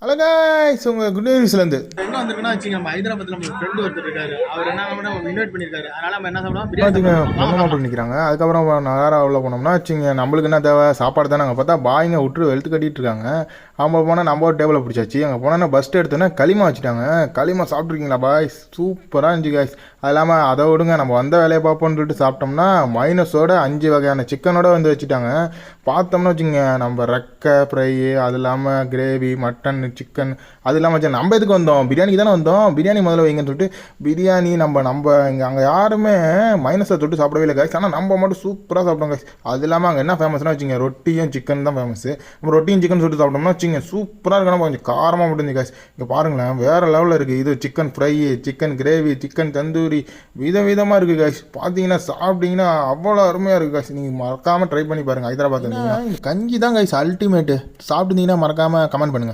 Hello guys, உங்கள் good நியூஸ்லேருந்து எங்கே வந்திருக்குன்னா வச்சுங்க, நம்ம ஹைதராபாத்தில் நம்ம ஃப்ரெண்டு ஒருத்தர் இருக்காரு. அவர் என்ன நம்ம இன்வைட் பண்ணியிருக்காரு. அதனால நம்ம என்ன சாப்பிடுவோம், வச்சுங்க பிரியாணி பொண்ணு மாப்பிள்ளை நிற்கிறாங்க. அதுக்கப்புறம் நேரம் உள்ள போனோம்னா வச்சுங்க, நம்மளுக்கு என்ன தேவை சாப்பாடு தானே. அங்கே பார்த்தா பாய்ங்க விட்டு வெளுத்து கட்டிட்டு இருக்காங்க. அவங்க போனால் நம்ம ஒரு டேபிளை பிடிச்சாச்சு. அங்கே போனால் பஸ்ட்டு எடுத்தோன்னே களிமா வச்சுட்டாங்க. களிமா சாப்பிட்ருக்கீங்களா பாய்? சூப்பராக இருந்துச்சு காய்ஸ். அது இல்லாமல் அதை விடுங்க, நம்ம வந்த வேலையை பார்ப்போம்னு சொல்லிட்டு சாப்பிட்டோம்னா மைனஸோட 5 வகையான சிக்கனோட வந்து வச்சுட்டாங்க. பார்த்தோம்னா வச்சுங்க, நம்ம ரெக்கை ஃப்ரை, அது இல்லாமல் கிரேவி, மட்டன், சிக்கன், அது இல்லாமல் வச்சு நம்ம எதுக்கு வந்தோம், பிரியாணிக்கு தானே வந்தோம். பிரியாணி முதல்ல வைங்கன்னு சொல்லிட்டு பிரியாணி நம்ம இங்கே அங்கே யாருமே மைனஸை தொட்டு சாப்பிடவே இல்லை காய்ஸ். ஆனால் நம்ம மட்டும் சூப்பராக சாப்பிட்டோம் காய்ஸ். அது இல்லாமல் அங்கே என்ன ஃபேமஸ்னா வச்சுங்க, ரொட்டியும் சிக்கன் தான் ஃபேமஸ். நம்ம ரொட்டியும் சிக்கன் சொல்லிட்டு சாப்பிட்டோம்னா வச்சுங்க சூப்பராக இருக்கணும். கொஞ்சம் காரமாக மட்டும் காய்ஸ். இங்கே பாருங்களேன், வேறு லெவலில் இருக்குது. இது chicken fry, chicken gravy, chicken tandoori, விதமாக இருக்குது காய்ஸ். பார்த்தீங்கன்னா சாப்பிட்டீங்கன்னா அவ்வளோ அருமையாக இருக்குது காய்ஸ். நீங்கள் மறக்காமல் ட்ரை பண்ணி பாருங்கள். ஹைதராபாத் கஞ்சி தான் காய்ஸ் அல்டிமேட்டு. சாப்பிட்டுருந்தீங்கன்னா மறக்காமல் கமெண்ட் பண்ணுங்கள்.